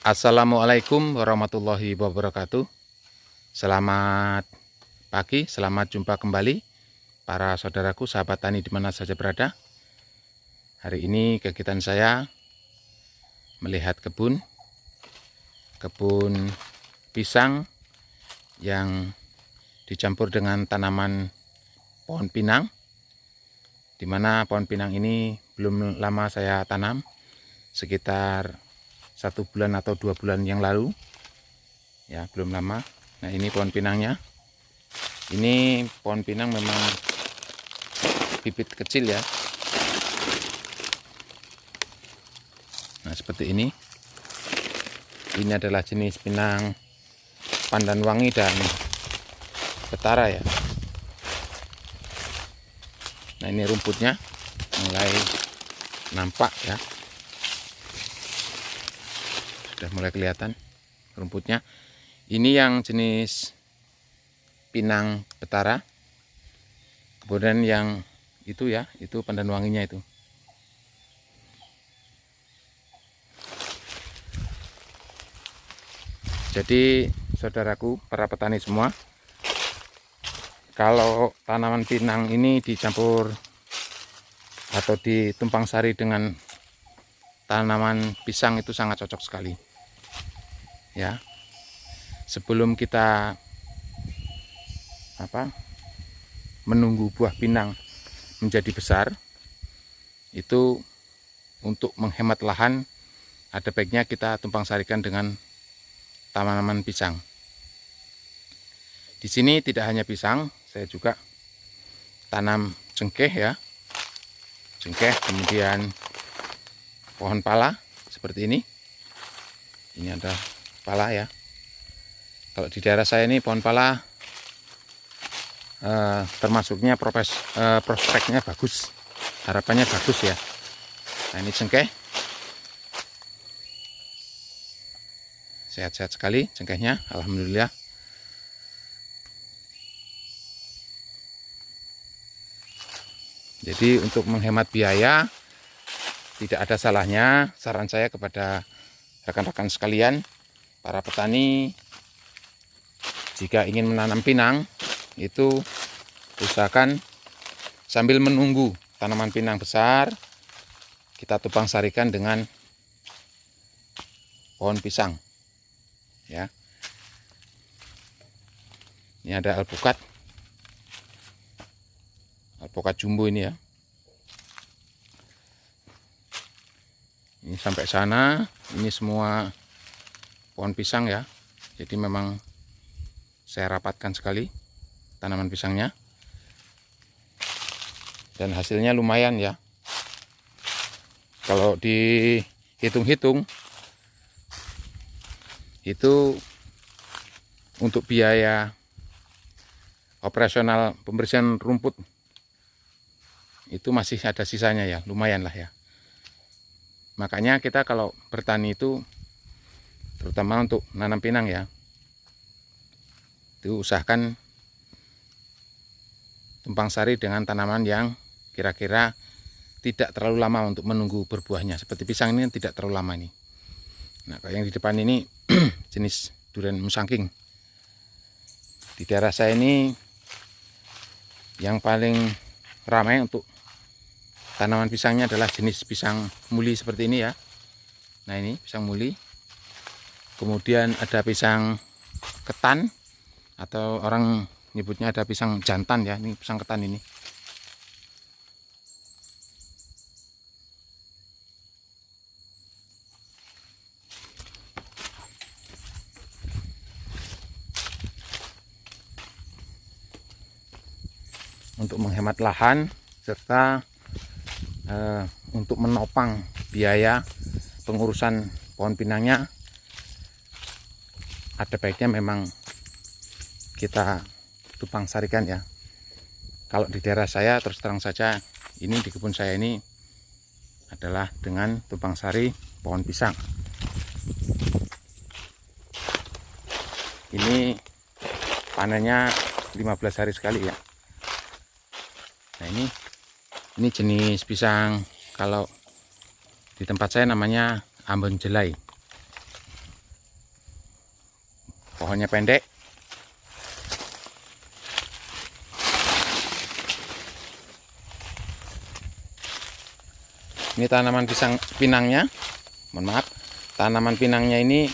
Assalamualaikum warahmatullahi wabarakatuh. Selamat pagi, selamat jumpa kembali para saudaraku, sahabat tani di mana saja berada. Hari ini kegiatan saya melihat kebun pisang yang dicampur dengan tanaman pohon pinang, di mana pohon pinang ini belum lama saya tanam, sekitar 1 bulan atau 2 bulan yang lalu ya, belum lama. Nah, ini pohon pinangnya. Ini pohon pinang memang bibit kecil ya. Nah, seperti ini. Ini adalah jenis pinang pandan wangi dan betara ya. Nah, ini rumputnya mulai nampak ya. Sudah mulai kelihatan rumputnya. Ini yang jenis pinang betara. Kemudian yang itu ya, itu pandan wanginya itu. Jadi saudaraku, para petani semua, kalau tanaman pinang ini dicampur atau ditumpang sari dengan tanaman pisang itu sangat cocok sekali ya. Sebelum kita menunggu buah pinang menjadi besar, itu untuk menghemat lahan, ada baiknya kita tumpang sarikan dengan tanaman pisang. Di sini tidak hanya pisang, saya juga tanam cengkeh ya, cengkeh, kemudian pohon pala seperti ini. Ini ada pala ya. Kalau di daerah saya ini pohon pala termasuknya prospeknya bagus, harapannya bagus ya. Nah, ini cengkeh, sehat-sehat sekali cengkehnya, alhamdulillah. Jadi untuk menghemat biaya, tidak ada salahnya saran saya kepada rekan-rekan sekalian, para petani, jika ingin menanam pinang, itu usahakan sambil menunggu tanaman pinang besar, kita tumpang sarikan dengan pohon pisang ya. Ini ada alpukat jumbo ini ya. Ini sampai sana, ini semua pohon pisang ya. Jadi memang saya rapatkan sekali tanaman pisangnya. Dan hasilnya lumayan ya. Kalau dihitung-hitung, itu untuk biaya operasional pembersihan rumput itu masih ada sisanya ya, lumayan lah ya. Makanya kita kalau bertani itu, terutama untuk nanam pinang ya, itu usahakan tumpang sari dengan tanaman yang kira-kira tidak terlalu lama untuk menunggu berbuahnya. Seperti pisang ini tidak terlalu lama ini. Nah, kalau yang di depan ini jenis durian musangking. Di daerah saya ini yang paling ramai untuk tanaman pisangnya adalah jenis pisang muli seperti ini ya. Nah, ini pisang muli. Kemudian ada pisang ketan, atau orang nyebutnya ada pisang jantan ya. Ini pisang ketan ini. Untuk menghemat lahan serta untuk menopang biaya pengurusan pohon pinangnya, ada baiknya memang kita tumpang sarikan ya. Kalau di daerah saya, terus terang saja, ini di kebun saya ini adalah dengan tumpang sari pohon pisang. Ini panennya 15 hari sekali ya. Nah, ini jenis pisang, kalau di tempat saya namanya ambon jelai. pohonnya pendek. Ini tanaman pinangnya, mohon maaf, tanaman pinangnya ini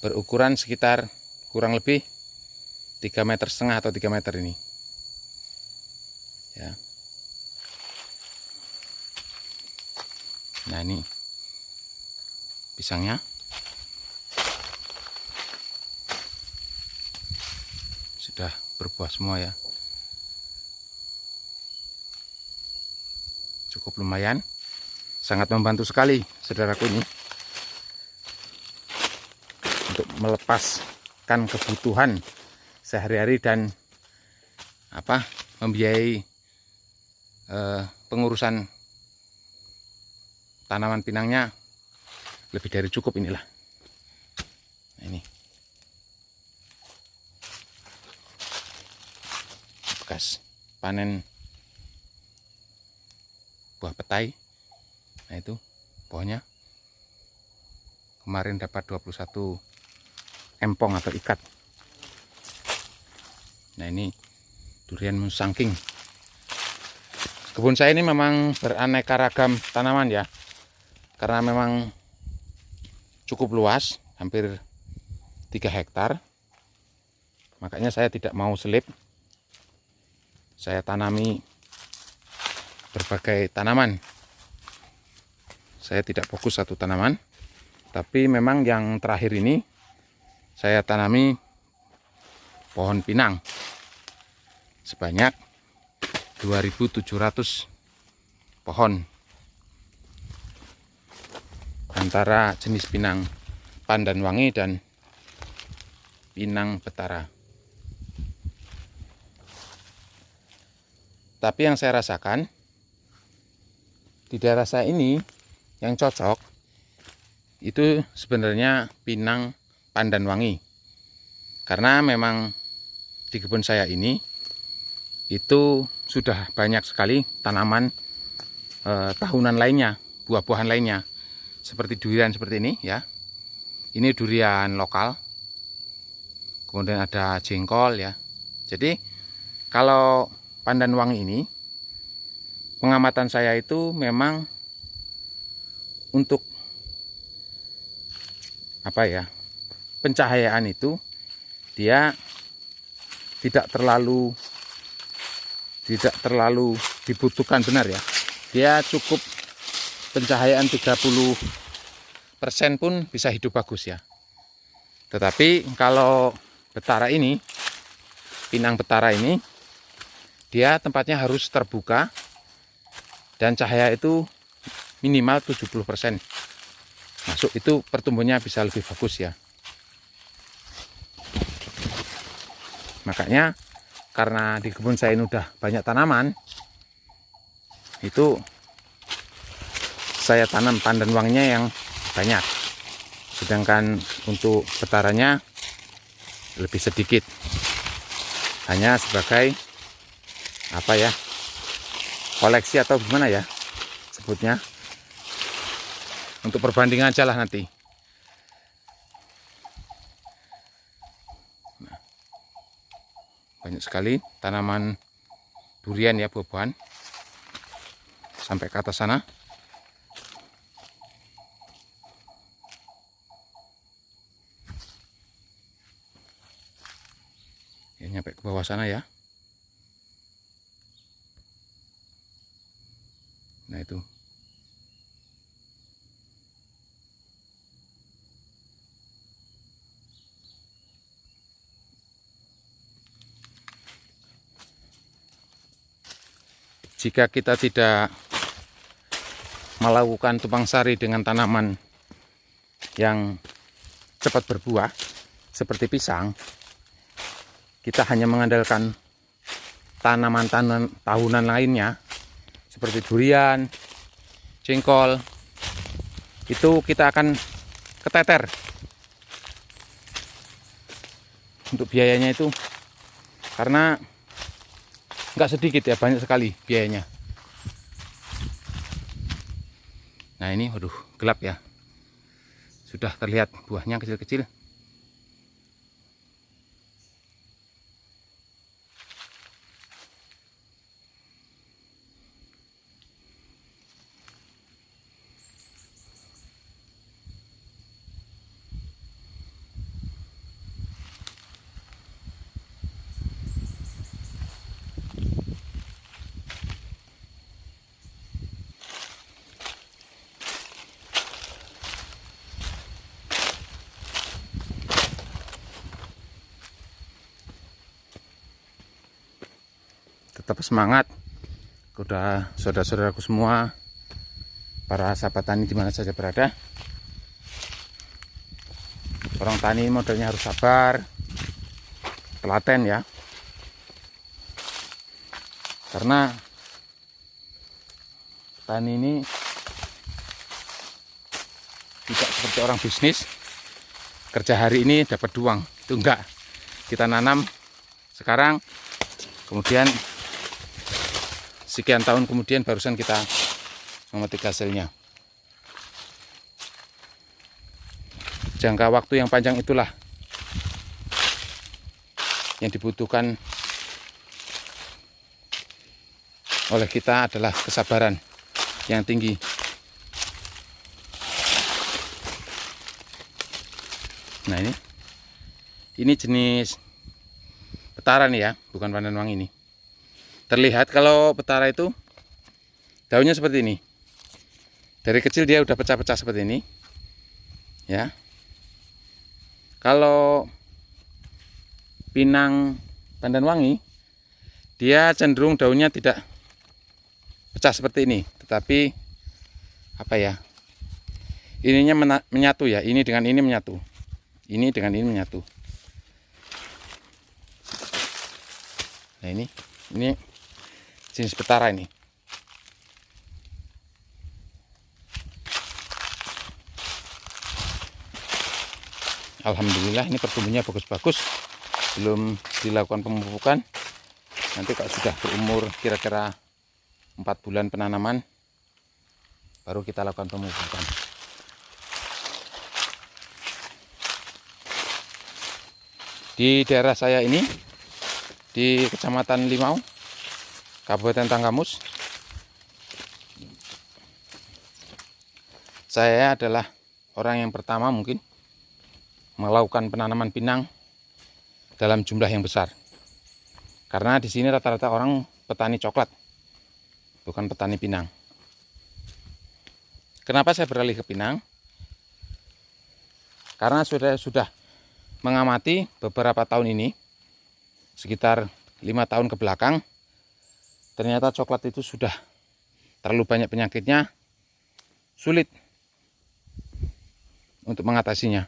berukuran sekitar kurang lebih 3,5 meter atau 3 meter ini ya. Nah, ini pisangnya sudah berbuah semua ya, cukup lumayan, sangat membantu sekali saudaraku ini untuk melepaskan kebutuhan sehari-hari dan membiayai pengurusan tanaman pinangnya lebih dari cukup inilah. Nah, ini bekas panen buah petai. Nah, itu pohonnya kemarin dapat 21 empong atau ikat. Nah, ini durian musangking. Kebun saya ini memang beraneka ragam tanaman ya, karena memang cukup luas, hampir 3 hektar. Makanya saya tidak mau selip, saya tanami berbagai tanaman. Saya tidak fokus satu tanaman, tapi memang yang terakhir ini saya tanami pohon pinang sebanyak 2.700 pohon, antara jenis pinang pandanwangi dan pinang betara. Tapi yang saya rasakan di daerah saya ini yang cocok itu sebenarnya pinang pandanwangi, karena memang di kebun saya ini itu sudah banyak sekali tanaman tahunan lainnya, buah-buahan lainnya, seperti durian seperti ini ya. Ini durian lokal, kemudian ada jengkol ya. Jadi kalau pandanwangi ini, pengamatan saya itu memang untuk pencahayaan itu dia tidak terlalu dibutuhkan benar ya. Dia cukup pencahayaan 30% pun bisa hidup bagus ya. Tetapi kalau betara ini, pinang betara ini, dia tempatnya harus terbuka dan cahaya itu minimal 70% masuk, itu pertumbuhannya bisa lebih bagus ya. Makanya karena di kebun saya ini udah banyak tanaman, itu saya tanam pandanwanginya yang banyak, sedangkan untuk betaranya lebih sedikit, hanya sebagai koleksi atau gimana ya sebutnya, untuk perbandingan aja lah nanti. Banyak sekali tanaman durian ya, buah-buahan sampai ke atas sana. Ya, nyampe ke bawah sana ya. Nah, itu jika kita tidak melakukan tumpang sari dengan tanaman yang cepat berbuah seperti pisang, kita hanya mengandalkan tanaman-tanaman tahunan lainnya seperti durian, jengkol, itu kita akan keteter untuk biayanya itu, karena nggak sedikit ya, banyak sekali biayanya. Nah, ini waduh gelap ya, sudah terlihat buahnya kecil-kecil. tetap semangat kepada saudara-saudaraku semua, para sahabat tani di mana saja berada. Orang tani modelnya harus sabar, telaten ya, karena tani ini tidak seperti orang bisnis, kerja hari ini dapat uang, itu enggak. Kita nanam sekarang, kemudian sekian tahun kemudian barusan kita memetik hasilnya. Jangka waktu yang panjang itulah yang dibutuhkan oleh kita, adalah kesabaran yang tinggi. Nah, ini jenis petara nih ya, bukan pandan wangi ini. Terlihat kalau petara itu daunnya seperti ini. Dari kecil dia udah pecah-pecah seperti ini. Ya. Kalau pinang pandan wangi, dia cenderung daunnya tidak pecah seperti ini, tetapi apa ya? Ininya menyatu ya, ini dengan ini menyatu. Ini dengan ini menyatu. Nah, ini jenis petara ini. Alhamdulillah ini pertumbuhannya bagus-bagus. Belum dilakukan pemupukan. Nanti kalau sudah berumur kira-kira 4 bulan penanaman, baru kita lakukan pemupukan. Di daerah saya ini, di Kecamatan Limau, Kabupaten Tanggamus, saya adalah orang yang pertama mungkin melakukan penanaman pinang dalam jumlah yang besar. Karena di sini rata-rata orang petani coklat, bukan petani pinang. Kenapa saya beralih ke pinang? Karena sudah mengamati beberapa tahun ini, sekitar 5 tahun ke belakang, ternyata coklat itu sudah terlalu banyak penyakitnya, sulit untuk mengatasinya.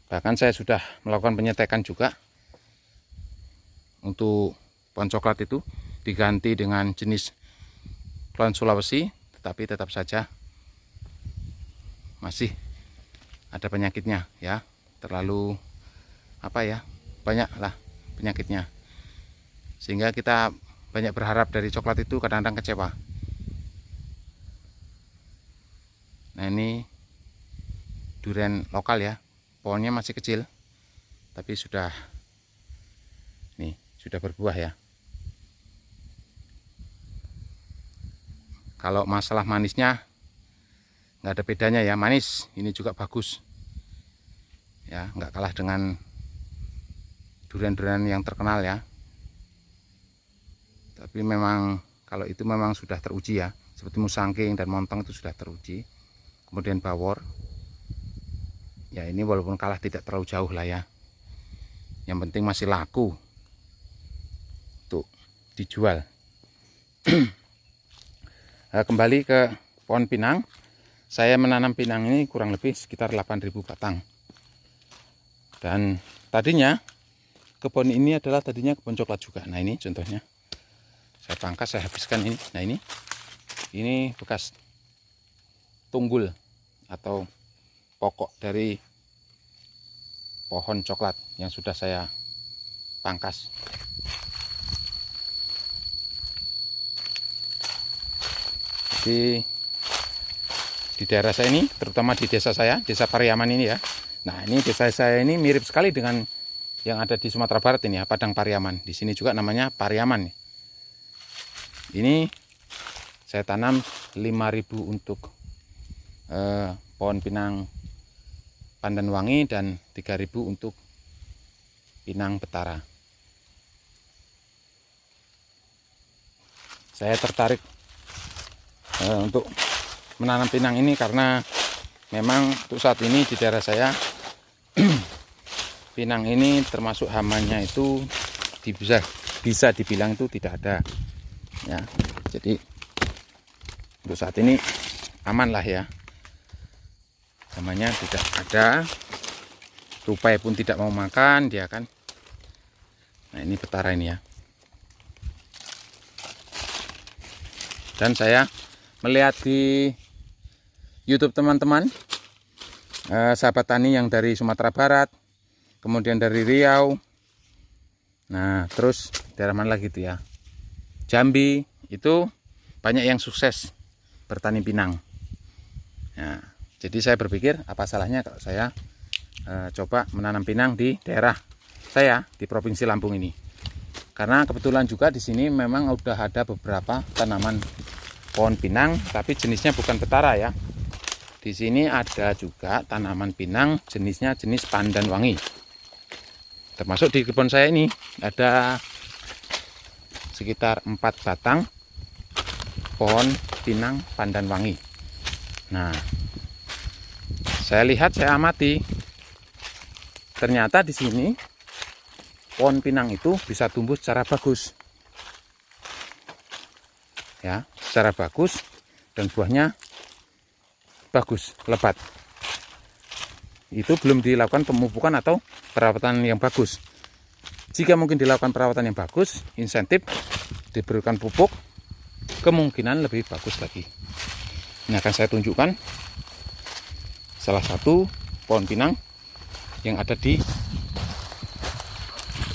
Bahkan saya sudah melakukan penyetekan juga untuk pohon coklat itu, diganti dengan jenis klon Sulawesi, tetapi tetap saja masih ada penyakitnya ya, terlalu banyak lah penyakitnya, sehingga kita banyak berharap dari coklat itu kadang-kadang kecewa. Nah, ini durian lokal ya, pohonnya masih kecil tapi sudah berbuah ya. Kalau masalah manisnya nggak ada bedanya ya, manis. Ini juga bagus ya, nggak kalah dengan durian-durian yang terkenal ya. Tapi memang kalau itu memang sudah teruji ya, seperti musangking dan montong itu sudah teruji. Kemudian bawor ya, ini walaupun kalah tidak terlalu jauh lah ya, yang penting masih laku untuk dijual. Kembali ke pohon pinang, saya menanam pinang ini kurang lebih sekitar 8.000 batang. Dan tadinya kebun ini adalah kebun coklat juga. Nah, ini contohnya saya pangkas, saya habiskan ini. Nah, ini bekas tunggul atau pokok dari pohon coklat yang sudah saya pangkas. Jadi di daerah saya ini, terutama di desa saya, desa Pariaman ini ya. Nah, ini desa saya ini mirip sekali dengan yang ada di Sumatera Barat ini ya, Padang Pariaman. Di sini juga namanya Pariaman. Ini saya tanam 5.000 untuk pohon pinang pandan wangi dan 3.000 untuk pinang petara. Saya tertarik untuk menanam pinang ini karena memang untuk saat ini di daerah saya pinang ini termasuk hamanya itu bisa dibilang itu tidak ada. ya. Jadi untuk saat ini aman lah ya, namanya tidak ada tupai pun tidak mau makan dia kan. Nah ini petara ini ya. Dan saya melihat di YouTube teman-teman, sahabat tani yang dari Sumatera Barat, kemudian dari Riau, nah terus daerah mana lagi itu ya, Jambi, itu banyak yang sukses bertani pinang. Nah, jadi saya berpikir apa salahnya kalau saya coba menanam pinang di daerah saya di Provinsi Lampung ini. Karena kebetulan juga di sini memang udah ada beberapa tanaman pohon pinang, tapi jenisnya bukan petara ya. Di sini ada juga tanaman pinang jenisnya jenis pandan wangi. Termasuk di kebun saya ini ada sekitar 4 batang pohon pinang pandan wangi. Nah, saya lihat, saya amati, ternyata di sini pohon pinang itu bisa tumbuh secara bagus, ya, secara bagus, dan buahnya bagus, lebat. Itu belum dilakukan pemupukan atau perawatan yang bagus. Jika mungkin dilakukan perawatan yang bagus, insentif, diberikan pupuk, kemungkinan lebih bagus lagi. Ini akan saya tunjukkan salah satu pohon pinang yang ada di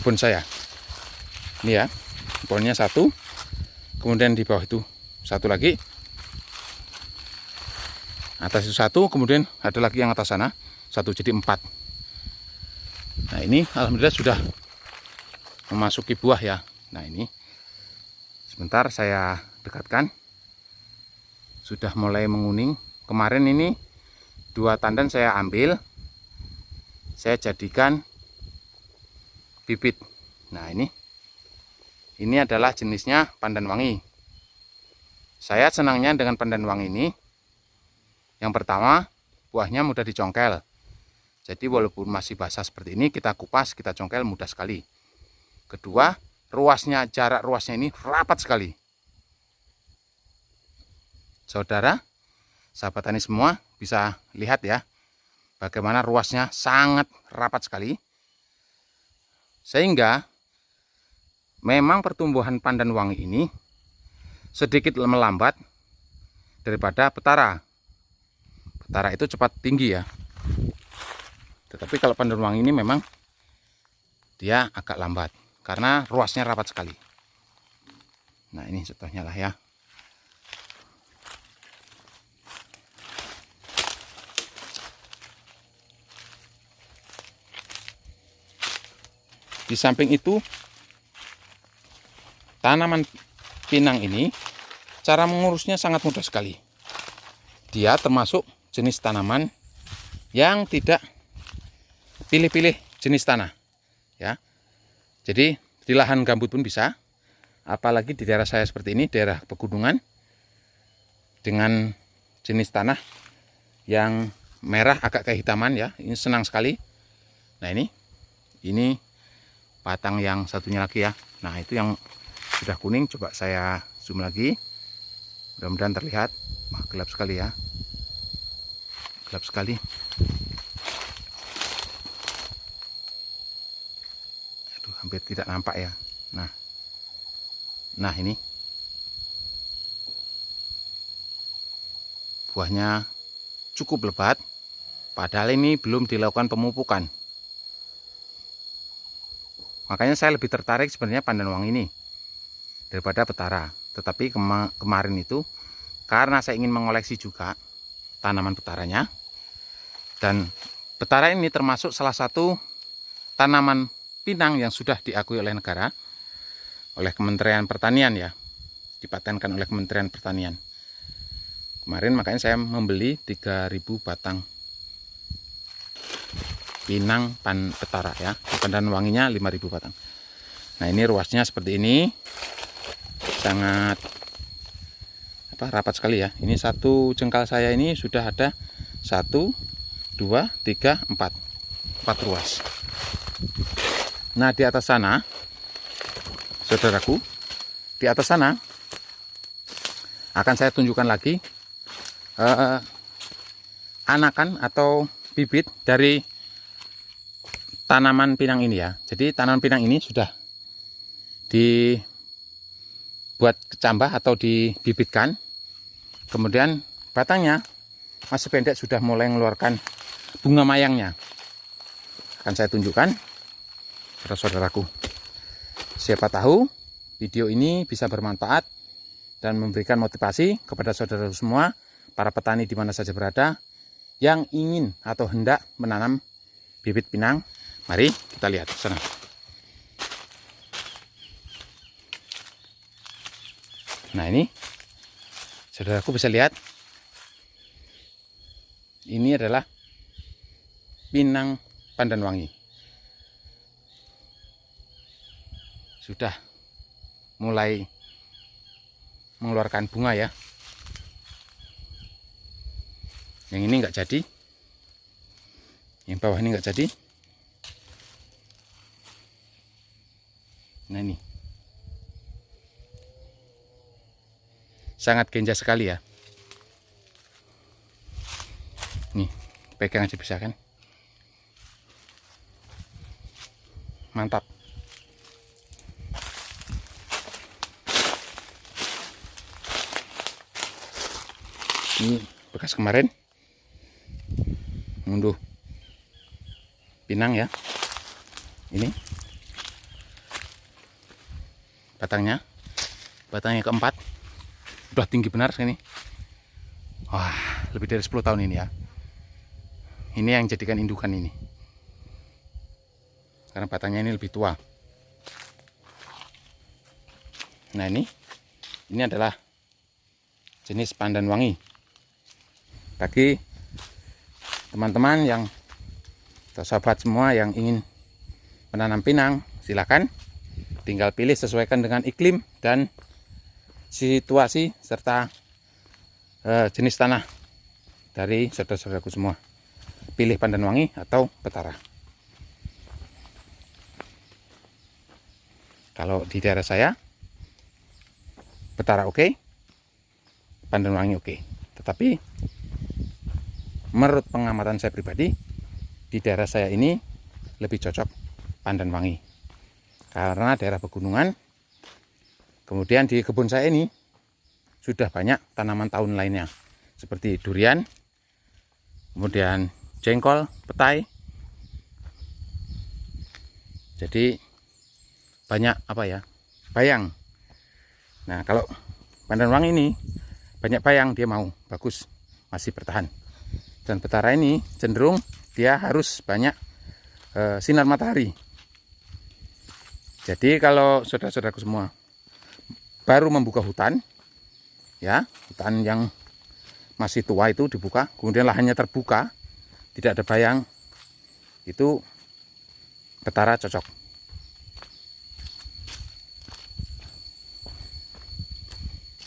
kebun saya. Ini ya, pohonnya satu, kemudian di bawah itu satu lagi, atas itu satu, kemudian ada lagi yang atas sana satu, jadi 4. Nah ini alhamdulillah sudah memasuki buah ya. Nah ini sebentar saya dekatkan, sudah mulai menguning. Kemarin ini 2 tandan saya ambil, saya jadikan bibit. Nah ini adalah jenisnya pandan wangi. Saya senangnya dengan pandan wangi ini, yang pertama buahnya mudah dicongkel. Jadi walaupun masih basah seperti ini, kita kupas, kita congkel mudah sekali. Kedua, jarak ruasnya ini rapat sekali. Saudara, sahabat tani semua bisa lihat ya, bagaimana ruasnya sangat rapat sekali. Sehingga memang pertumbuhan pandan wangi ini sedikit melambat daripada petara. Petara itu cepat tinggi ya. Tetapi kalau pandan wangi ini memang dia agak lambat karena ruasnya rapat sekali. Nah ini contohnya lah ya. Di samping itu, tanaman pinang ini cara mengurusnya sangat mudah sekali. Dia termasuk jenis tanaman yang tidak pilih-pilih jenis tanah ya. Jadi di lahan gambut pun bisa, apalagi di daerah saya seperti ini, daerah pegunungan dengan jenis tanah yang merah agak kehitaman ya. Ini senang sekali. Nah ini batang yang satunya lagi ya. Nah itu yang sudah kuning, coba saya zoom lagi, mudah-mudahan terlihat. Wah, gelap sekali ya, gelap sekali. Aduh, hampir tidak nampak ya. Nah ini buahnya cukup lebat, padahal ini belum dilakukan pemupukan. Makanya saya lebih tertarik sebenarnya pandan wangi ini daripada petara. Tetapi kemarin itu karena saya ingin mengoleksi juga tanaman petaranya, dan petara ini termasuk salah satu tanaman pinang yang sudah diakui oleh negara, oleh Kementerian Pertanian ya, dipatenkan oleh Kementerian Pertanian. Kemarin makanya saya membeli 3.000 batang pinang petara ya, pandan wanginya 5.000 batang. Nah ini ruasnya seperti ini, sangat rapat sekali ya. Ini satu jengkal saya ini sudah ada 1, 2, 3, 4 ruas. Nah di atas sana, saudaraku, di atas sana akan saya tunjukkan lagi anakan atau bibit dari tanaman pinang ini ya. Jadi tanaman pinang ini sudah dibuat kecambah atau dibibitkan, kemudian batangnya masih pendek, sudah mulai mengeluarkan bunga mayangnya. Akan saya tunjukkan kepada saudaraku. Siapa tahu video ini bisa bermanfaat dan memberikan motivasi kepada saudara semua, para petani di mana saja berada, yang ingin atau hendak menanam bibit pinang. Mari kita lihat sana. Nah, ini saudaraku bisa lihat, ini adalah pinang pandan-wangi. Sudah mulai mengeluarkan bunga ya. Yang ini enggak jadi, yang bawah ini enggak jadi. Nah, ini sangat genja sekali ya. Nih, pegang aja bisa kan? Mantap. Ini bekas kemarin ngunduh pinang ya. Ini batangnya keempat, udah tinggi benar sini. Wah, lebih dari 10 tahun ini ya. Ini yang jadikan indukan ini, karena batangnya ini lebih tua. Nah, ini adalah jenis pandan wangi. Bagi teman-teman yang atau sahabat semua yang ingin menanam pinang, silakan tinggal pilih sesuaikan dengan iklim dan situasi serta jenis tanah dari saudara-saudaraku semua. Pilih pandan wangi atau petara. Kalau di daerah saya petara oke, pandan wangi oke. Tetapi menurut pengamatan saya pribadi, di daerah saya ini lebih cocok pandan wangi, karena daerah pegunungan. Kemudian di kebun saya ini sudah banyak tanaman tahun lainnya, seperti durian, kemudian jengkol, petai. Jadi banyak bayang. Nah, kalau pandan wangi ini banyak bayang, dia mau bagus, masih bertahan. Dan petara ini cenderung dia harus banyak sinar matahari. Jadi kalau saudara-saudaraku semua baru membuka hutan ya, hutan yang masih tua itu dibuka, kemudian lahannya terbuka, tidak ada bayang, itu petara cocok.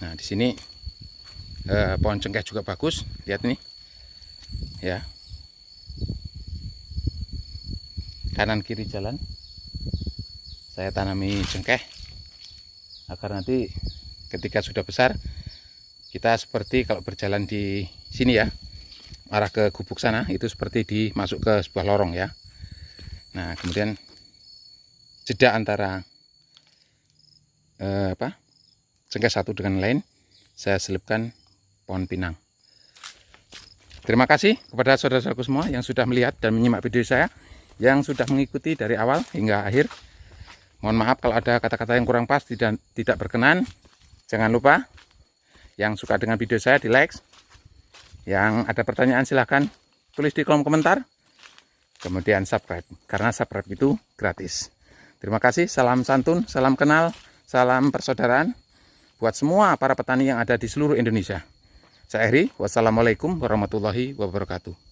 Nah, di sini pohon cengkeh juga bagus, lihat nih ya, kanan kiri jalan saya tanami cengkeh agar nanti ketika sudah besar kita seperti kalau berjalan di sini ya, arah ke gubuk sana, itu seperti masuk ke sebuah lorong ya. Nah, kemudian jeda antara cengkeh satu dengan lain, saya selipkan pohon pinang. Terima kasih kepada saudara-saudaraku semua yang sudah melihat dan menyimak video saya, yang sudah mengikuti dari awal hingga akhir. Mohon maaf kalau ada kata-kata yang kurang pas, tidak berkenan. Jangan lupa yang suka dengan video saya di like. Yang ada pertanyaan silahkan tulis di kolom komentar. Kemudian subscribe, karena subscribe itu gratis. Terima kasih, salam santun, salam kenal, salam persaudaraan buat semua para petani yang ada di seluruh Indonesia. Saya Heri, wassalamualaikum warahmatullahi wabarakatuh.